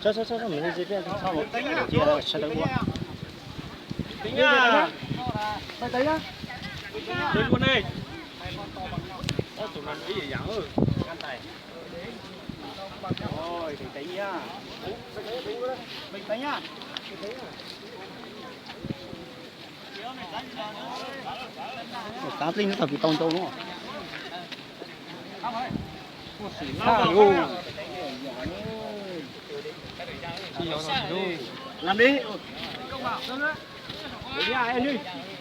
Cho mình đi bên sau một chỉ là sẽ được quá. Tính nha. Tới nhá. Lên con đi. Có tụi mình cái gì dạng ơi. Căn này. Rồi, tính nhá. Mình tính nhá. Cá linh nó thật bị tông đúng không? Làm đi.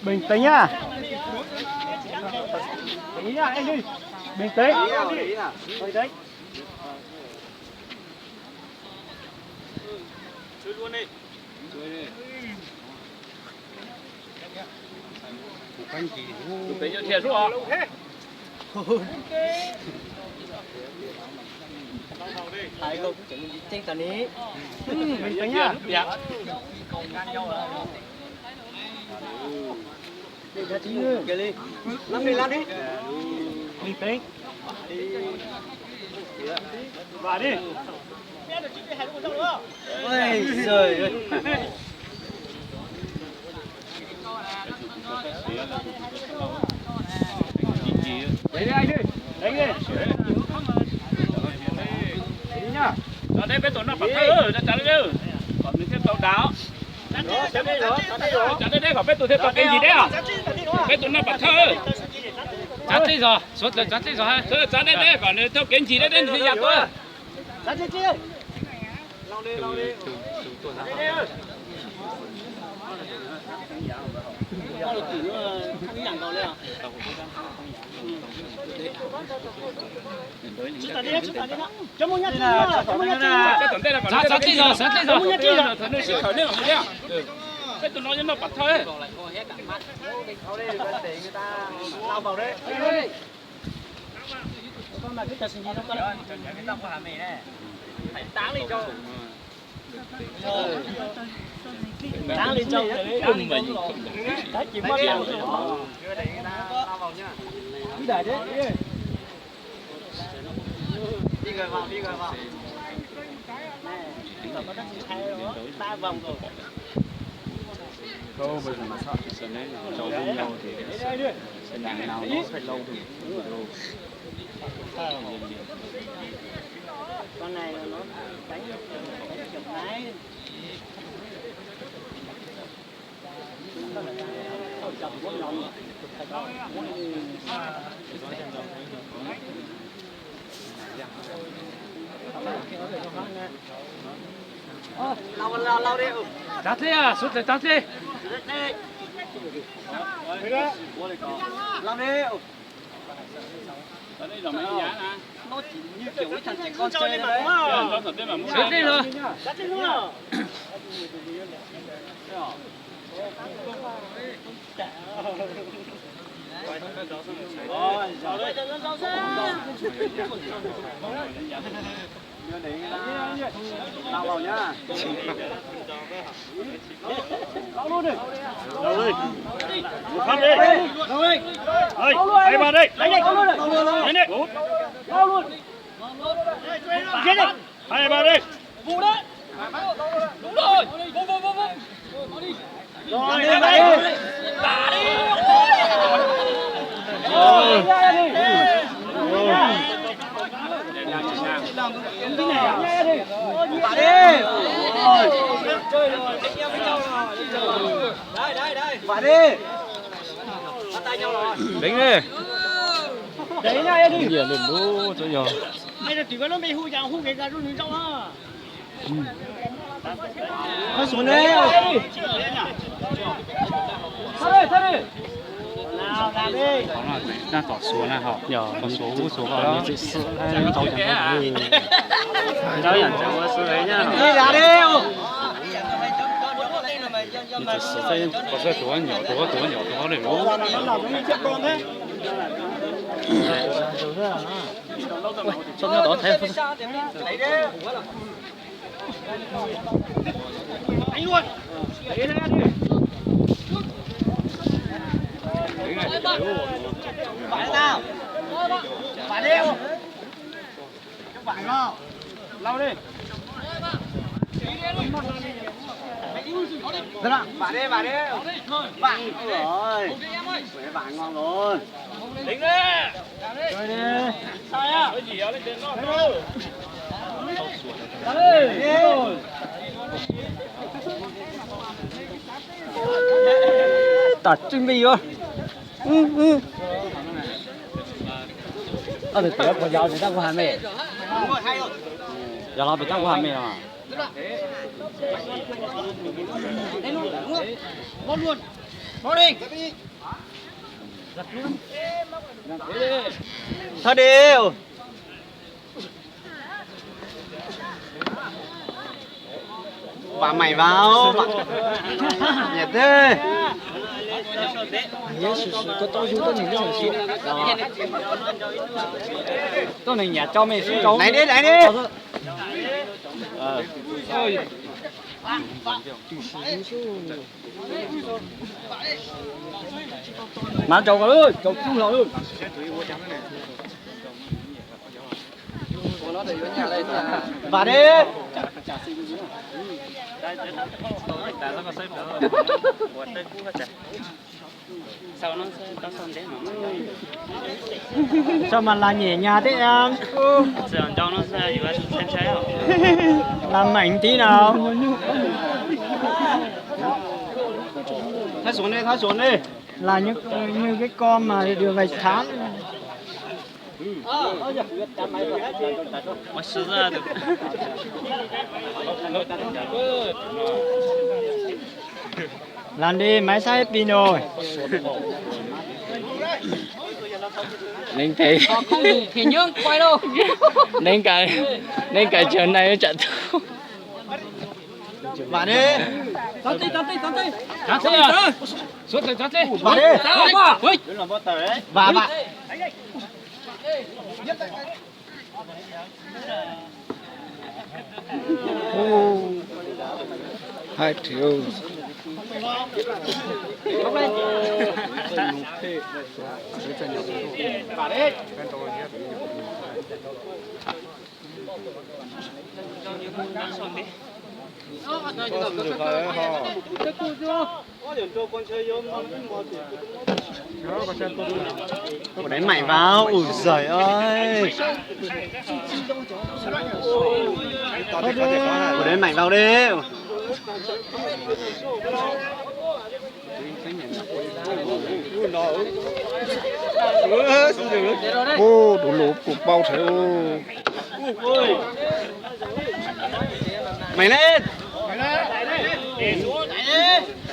Bình tĩnh nhá. Bình nhá em đi. Bình tĩnh. Bình tĩnh. Chơi luôn đi. Chơi đi. Bình tĩnh cho thiệt xuống. Hai cô cũng chỉnh trên tờ ní. Bình tĩnh nhá. Làm đi. Bình tĩnh. Vào đi. Ôi trời ơi. Đấy đi anh đi. Đấy đi. Đi nhá. Ở đây bên tuần nó phải thơ, chặt đi chứ. Còn mình thêm tàu đáo. Chặt đi đây khỏi bên tuần thêm tàu cái gì đấy à? Bên tuần nó phải thơ. Chặt đi rồi, suốt rồi chặt đi rồi. Thôi chặt đi đây còn theo kiến gì đấy đến thì giặt thôi. Chặt đi. Lau đi. Bao được tỷ nữa thằng nhàng cầu lên à? Chúng ta đi đó. Cho một nhát nữa. Sát đi rồi. Thằng này sẽ khởi lên ở đây à? Cái tụi nó nó bắt thôi. Lau đi, để người ta lau vào đấy. Con mà cứ chặt gì đâu con. Cái tông của hà mì này. Phải táng lên cho. Táng lên trong đấy. Cùng mình. Đấy chỉ mất lòng rồi. Chưa để người ta lau vào nhá. Đi đẩy đấy. Đi người vào. Này, nó có đất thay đó. 3 vòng rồi. Câu bây giờ mà sao thì sân đấy trâu với nhau thì sân nhà nào nó phải lâu thì lâu. Con này nó đánh chụp máy. Chụp con lòng. Lau đi. Chặt đi à, suốt rồi chặt đi. Lau đi. Ở đây là mấy giá nè. Nó chỉ như kiểu cái thằng trẻ con chơi đấy. Chặt đi rồi. Chặt đi luôn. Lau vào nhá. Lau luôn đi. Một phát đi. Đây vào đây. Lấy lau luôn. Lau luôn. Chết đi. Hai vào đây. Vụ đấy. Đúng rồi. Vụ. Rồi, đây. Đá đi. Rồi. Phải đi. Bắt tay nhau rồi. Đánh đi. Đấy nha em đi. Nhiều lên lú cho nhỏ. Đây là chỉ có nó bị hú giang hú cái ra luôn trong á. Nó xuống đây. Thôi đi. Nào làm đi. Đó là đang tỏ xuống là họ. Còn số vào đó. Tàu chẳng có gì. Cháu nhận chẳng có số đấy nhá. Đi ra đi. Có sẽ tổ nhỏ này lố. Cho nó đó thấy không? Anh luôn. Đấy ra đi. Phải nào? Phải đi không? Phải không? Lau đi. Bạn đi. Bạn rồi. Bạn ngon rồi. Tính đi. Rồi đi. Sao nhá? Cái gì đó lên trên nó. Tạt chuẩn bị rồi. Ở đây có giáo thì đang có hàm mẹ. Giờ nó bị đang có hàm mẹ mà. Bỏ đi. Thôi đều. Bà mày vào. Nhật thế. Có tao dùng tôi nhìn cái thằng xíu. Tôi này nhà cho mày xuống. Này đi. Mà chầu rồi, chầu chung rồi. Bà đi. Sao mà là nhẹ nhà thế em? Làm mạnh tí nào. Thái xuống đi. Là như cái con mà được vài tháng. Làm đi, máy sai pin rồi. Nên thì Không thì nhớ quay đâu. nên cái chuyện này nó chặt Bạn đi. Chặt à? Suốt rồi chặt đi. Bạn đi. Sao quá? Và bạn. hai triệu Đánh mày vào. Ui giời ơi. Đánh mày vào đi. ô đủ lụp cục bao thế ô Mày lên.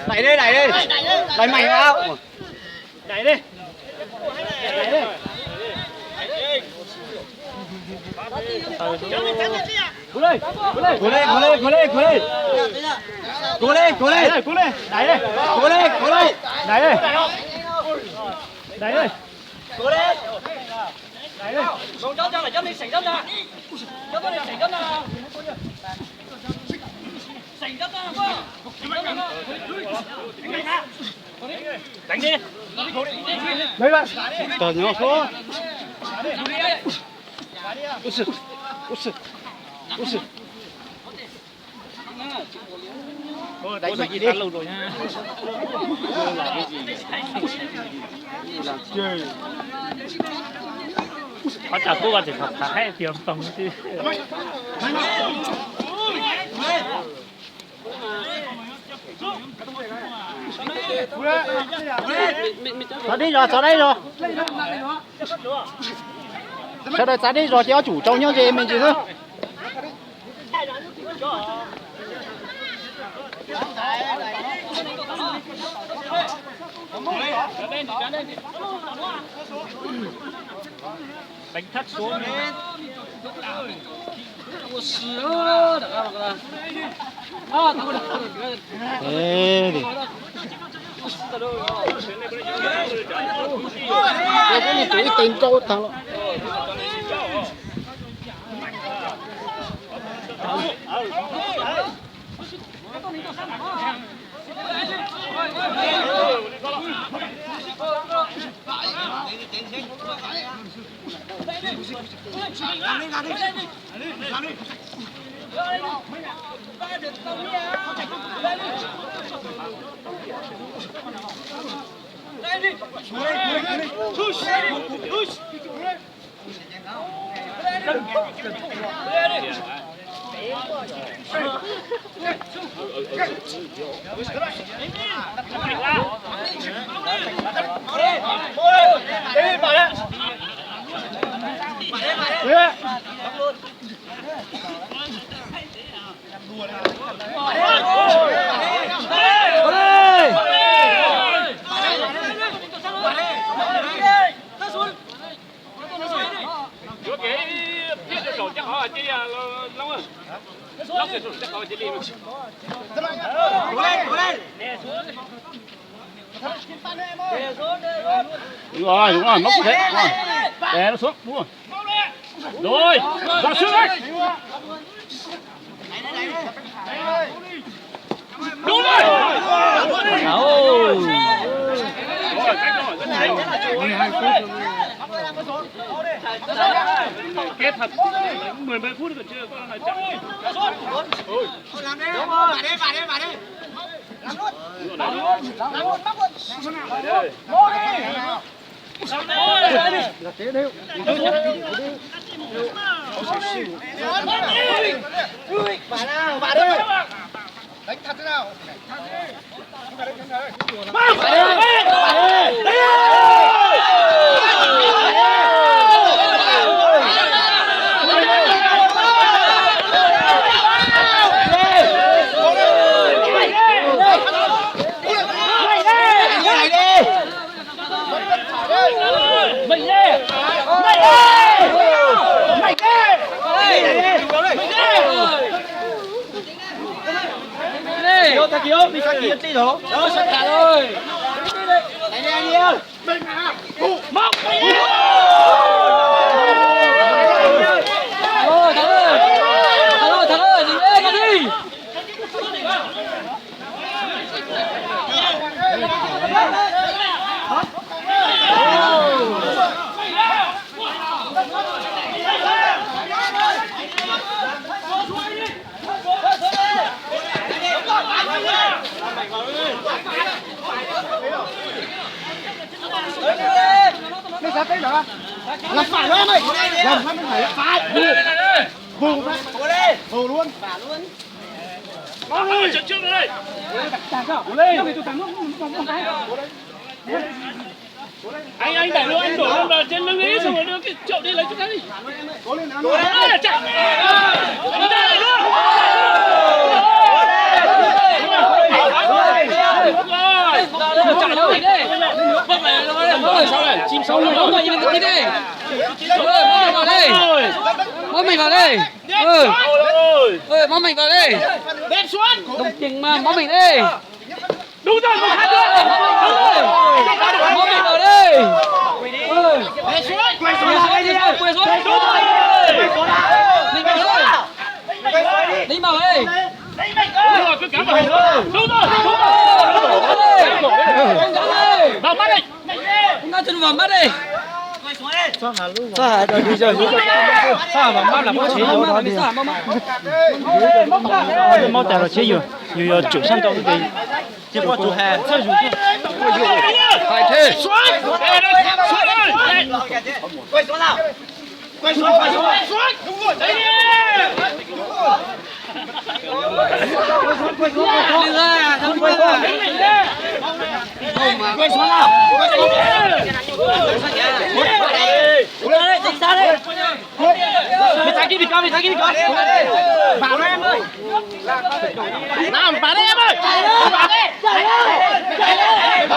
Đẩy đi. Đẩy mày vào. Đẩy đi. Cố lên. Cố lên. Đẩy đi. Đánh đi. Đấy bạn. Tờ nhỏ số. Út. Đánh mày gì đi. Lâu rồi nha. Chơi. Họ chả cố gắng thì học hay tiềm tầng chứ. Sao đi rồi. Sau đây ra đi rồi cho chủ trông nhau gì mình chỉ thôi. Đánh thắt xuống. Ê đi. Cái này tụi tiền trâu thằng lo. Đúng rồi, móc thế, đúng rồi. Đè nó xuống, đúng rồi. Rồi, ra xuống đấy. Đúng rồi. Rồi, cách rồi, rất nhanh. 12 phút. Kết thật, 10 phút rồi chưa, con này chậm. Ôi. Làm đi. Bà đi. Làm luôn, bắt luôn. Vô đi. Là thế đều. Bà đi. Đánh thật thế nào? Thằng Kiều, đi sang kia tí rồi. Đó, sẵn sàng rồi. Đánh đi anh ơi. Mình à. Móc. Rồi, thằng ơi, gì ê con đi. Mày sao tới đó? Làm phải đó mày. Làm phải phải là phải. Vù đấy. Vù luôn. Vả luôn. Ngon đi. Trước trước đây. Chả sao. Lên. Mày tụi thằng nó cái. Anh đẩy luôn, anh đổ lên vào trên lưng ấy xong rồi đưa cái chậu đi lấy chúng ta đi. Cố lên nào. Cố lên. Chạy. Chúng ta đẩy luôn. Chạy đâu đi. Bơm này nó sau này, chim sau lưng. Bơm này đi đi. Bơm vào đây. Bơm mình vào đây. Bơm mình vào đây. Bên xuống. Đồng tình mà, bơm mình đi. Đúng rồi, một hai nữa. Bơm mình vào đây. Quay xuống. Quay xuống. Đúng rồi. Mình vào đây. Đi vào đây. Đúng rồi, cứ cắm vào. Đúng rồi. Vào mắt đi. Nó chân vào mắt đi. Sao hả đi rồi. Sao vào mắt là có chế vô thôi đi. Mau trả là chế vô. Nhiều chủ sang trong cái chỉ có chủ hàng chơi chủ. Phải thế. Xuống. Quay xuống nào. Quay xuống. Đúng rồi. Đấy đi. Quay xuống. Đi ra, không quay xuống. Quay xuống nào. Đi đây, tỉnh ra đây. Đi thay đi con. Vào đây em ơi. Nào, vào đây em ơi. Vào đây. Chạy lên.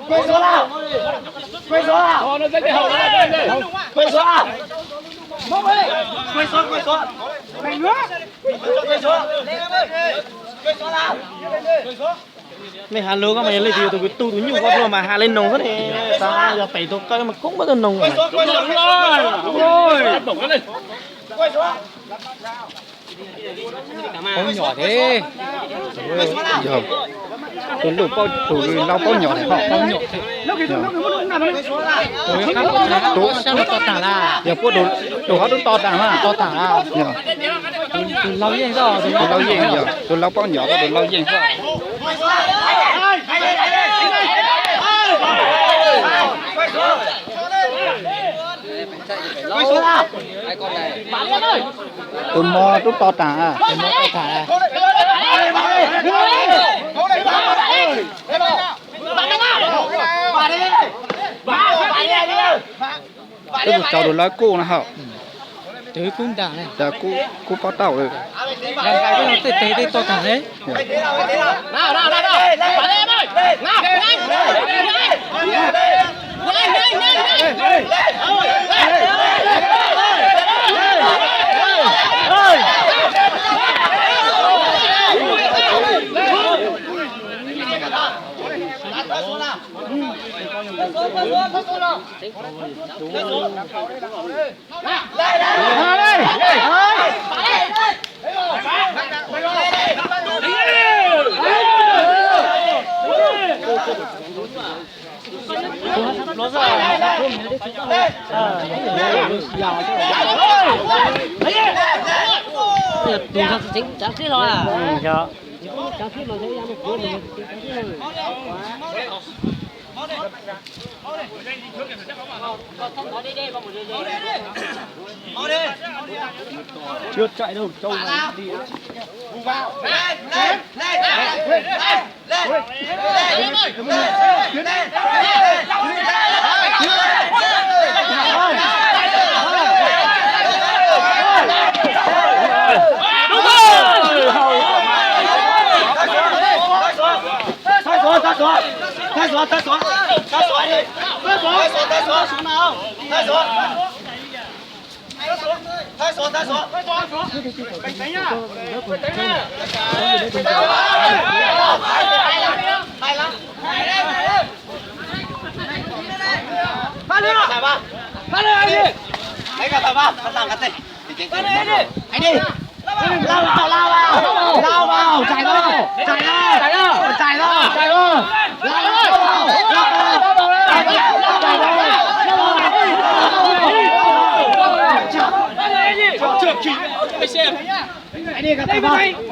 Quay xuống nào. Nó dây cái hậu đây. Quay xuống nào. Mông ơi. Quay xuống. Mày nữa. Quay xuống. Nào. Mày hà lô các mày lên thì tụi tu nhiều quá rồi mà hà lên nồng thế này. Sao giờ phải tụi cái mà cũng bắt đầu nồng. Quay xuống. Đúng rồi. Đúng rồi. Quay xuống. Bao nhỏ thế. Giờ tuần lũ bao tụi lau bao nhỏ này họ bao nhỏ thế. Tụi Sao nó to tả là? giờ có đồ họ đúng to tả mà. To tả là. Lau gì rồi? Tụi lau gì giờ tụi lau bao nhỏ tụi lau gì sao? Tụi mò đúng to tả. Tụi mò to tả là. Tôi được chào đồ lá cô nó hả? Tới cũng tả này. Giờ cô có tàu rồi. Cái nó to tả đấy. Nào, nào, nào, nào. Bà lên ơi. Nào, nhanh. Đúng ra chính chẳng thiết thôi à? Dạ. Chẳng thiết mà thấy ra một cuối mình Chưa chạy đâu, trâu này đi.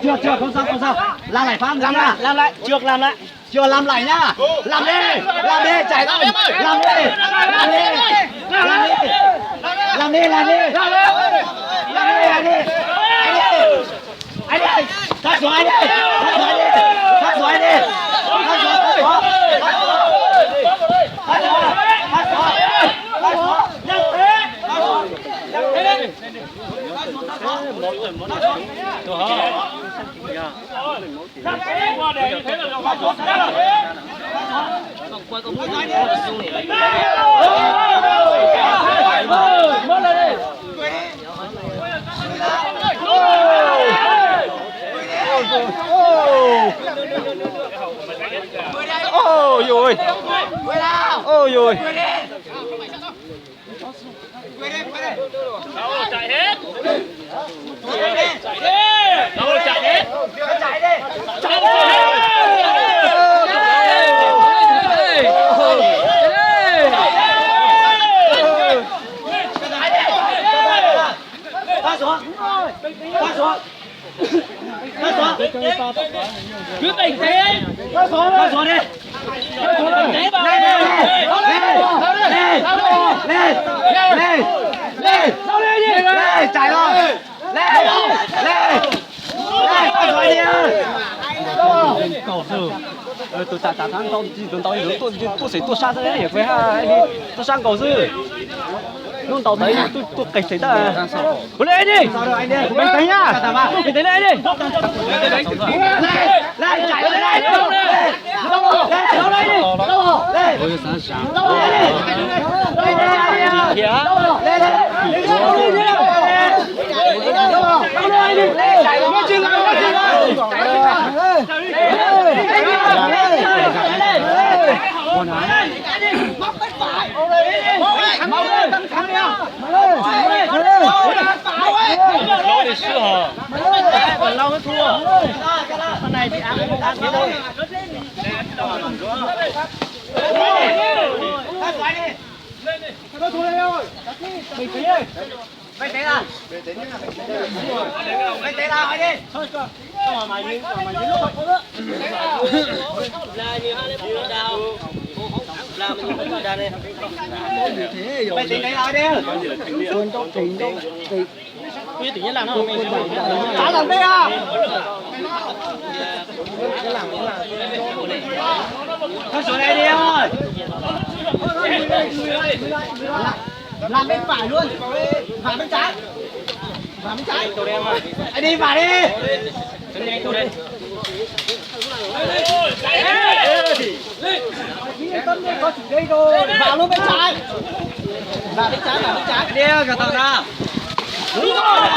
Chưa không sao. Làm lại Pháp, làm lại. Trước làm lại. Chưa làm lại nhá. Làm đi, chạy thôi. Làm đi. Anh đi. Thắt xuống anh đi. Ôi rồi. Ôi rồi. Đâu chạy hết. Đâu chạy hết. Cứ bình tĩnh. Ra xuống đi. Lên, chạy thôi. Cầu sư. Tôi trả thắng tao chỉ cần tao đi tôi sẽ tôi sang cái này phải ha. Tôi sang cầu sư. Luôn tao thấy tôi cảnh thấy ta. Cố lên đi. Bình tĩnh nhá. Bình tĩnh lên đi. Lên chạy lên đây. Đâu đây đi. Ôi sáng sáng. Đâu đây đi. Nó đi sư hả? Làm bên phải luôn, và bên trái, và bên trái. Anh đi vào đi. Có chỉ đây thôi, vào luôn bên trái. Vào bên trái, vào bên trái. Đi, cả tàu ra. Đúng rồi.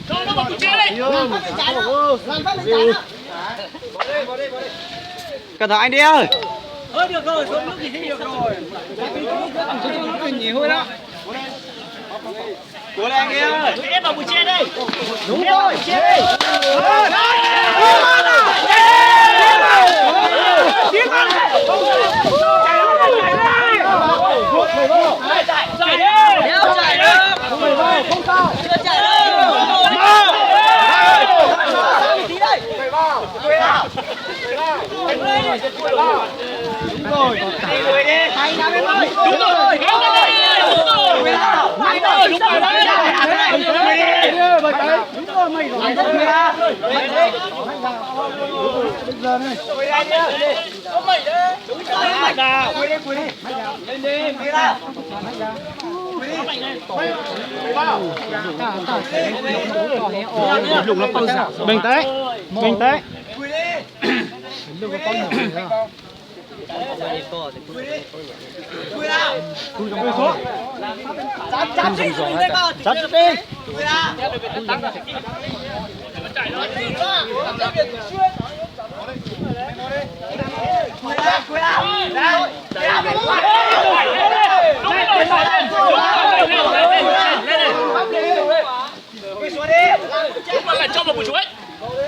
Cho nó vào chia đi. Làm phát bên trái nào. Làm phát bên trái nào. Cẩn thận anh đi ơi. Ơi được rồi, xuống nước thì được rồi. Nhiều hơn đó. Cố lên anh ơi. Em vào buổi chia đi. Đúng rồi, chia đi. Chạy đi. Chạy đi. Không sao. Chưa chạy đâu. Tí đây. Đúng rồi. Hay lắm em ơi. Đúng rồi. Đúng rồi. Mày rồi, đúng rồi đấy. Đúng rồi mày rồi. Bây giờ này. Có mày đấy. Đúng rồi. Mày nào. Quỳ đi. Lên đi. Quỳ ra. Bình tĩnh. Bình tĩnh. Quỳ đi. Đừng có con nhỏ nữa. Quỳ ra. Quỳ xuống. Chặt đi. Chặt đi. Quỳ ra. Chạy nó. Quỳ ra. Đây. Đúng rồi, cho vào buổi chuối.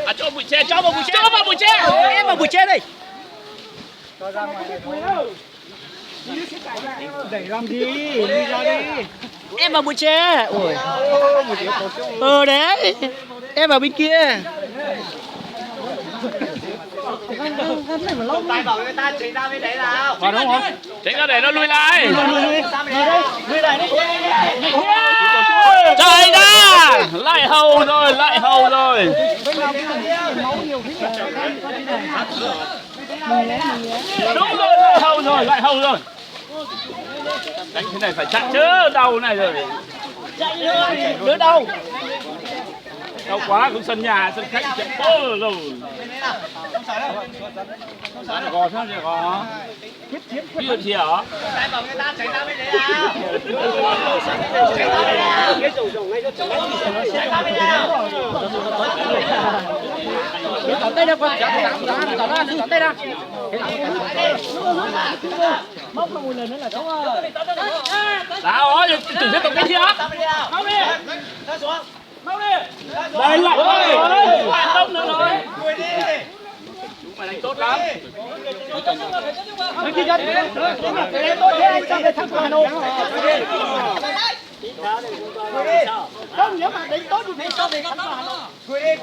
À, cho buổi che, cho vào buổi che. Cho vào buổi che. Em vào buổi che đây. Đẩy làm gì? Đi ra đi. Em vào buổi che. Ôi. Đấy. Em vào bên kia. Tay vào người ta chỉ ra bên đấy nào. Vào đúng không? Chính ra để nó lui lại. Lui lại đi. Chạy ra. Lại hầu rồi, lại hầu rồi. Đúng rồi, lại hầu rồi, lại hầu rồi. Đánh thế này phải chặn chứ, đầu này rồi. Đứa đâu? Đau quá, cũng sân nhà, sân khách chạy bố rồi. Gò sao vậy gò? Ví dụ gì hả? Tay vào người ta chạy ra bên đấy nào. Cái rồng ngay cho chạy ra bên nào. Tỏ tay ra con. Tỏ tay ra. Móc một lần nữa là đúng rồi. Sao đó, tưởng sẽ tổng cái gì hả? Mau đi. Ra xuống. Mau đi. Đây lại rồi. Phản động nữa rồi. Quỳ đi. Mày đánh tốt lắm. Nói chi dân. Cái tốt thế anh sang để thắng Hà Nội. Không, nếu mà đánh tốt thì phải cho để thắng Hà Nội. Quỳ đi.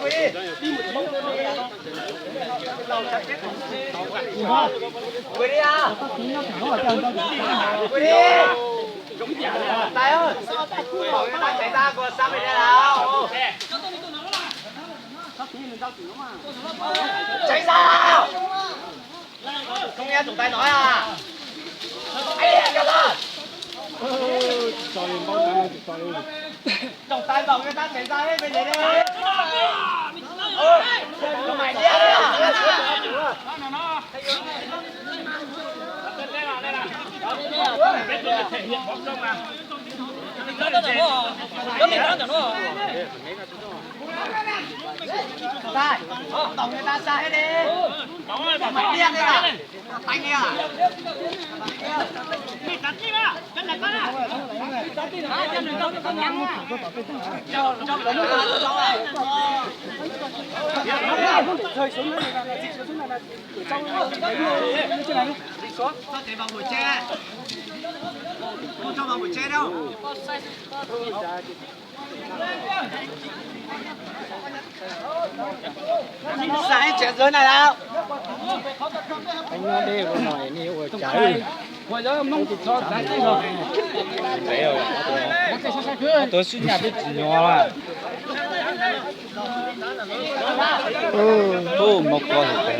Quỳ đi à. Quỳ đi. Tài ơi. Bảo người ta chạy ra còn sang bên đây nào. Chạy ra nào. Không nghe tổng tài nói à. Anh đi cả ra. Tổng tài bảo người ta chạy ra hết bên đấy đi. Không mày đi à. Thể hiện bóng trong nào. Tổng người ta xa hết đi. Bóng ơi, bảo Mày điên đấy à. Sáng chuyện rồi này nào. anh nó đi rồi nói đi rồi trái bây giờ mong cho cái gì rồi tôi suy nhà tôi chỉ nhỏ là một con thì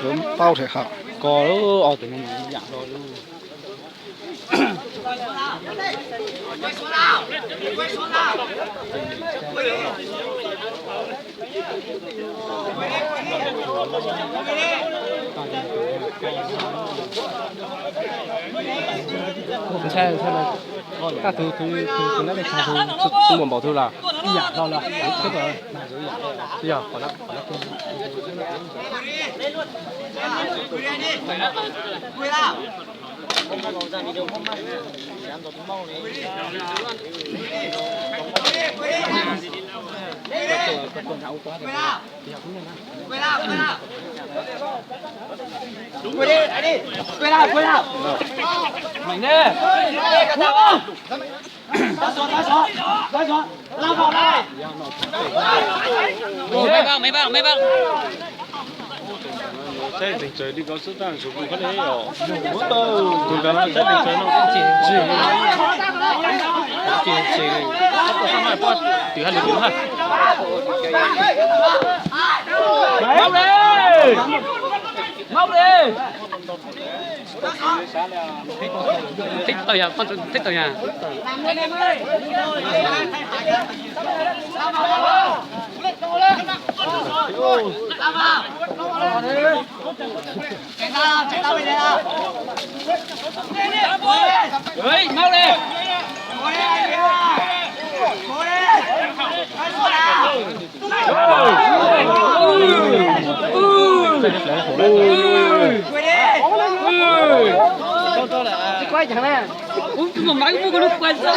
lớn bao thể học có nó ở từ mình dạng rồi luôn xe là các thứ nó để thằng thứ xung quanh bảo thư là dạ rồi là hết rồi bây giờ còn nó mạnh nè mấy băng xe định chơi đi có sức tăng số cũng có đấy rồi mỗi tàu từ cái nó xe định chơi nó cũng chỉ không phải qua từ hai lực ha móc đi thích tàu nhà con thích tàu nhà ơi mau đi quay chẳng nè mà máy mua con lúc quay sao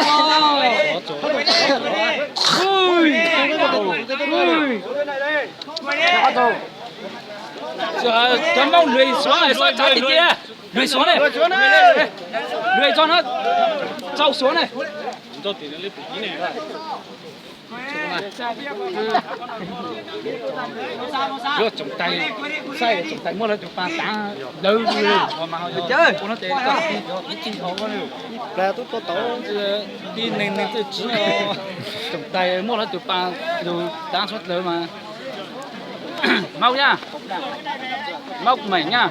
chấm mong lười xuống này xuống trái kia lười xuống này lười cho nó trâu xuống này cho tiền nó lên tí này rồi trồng tay sai trồng tay mua là trồng ba tá đâu mà chơi nó chơi cái chín thổ con này là tôi tao đi nên tôi chỉ trồng tay mua là trồng ba rồi tá suất lớn mà mau nha móc mày nha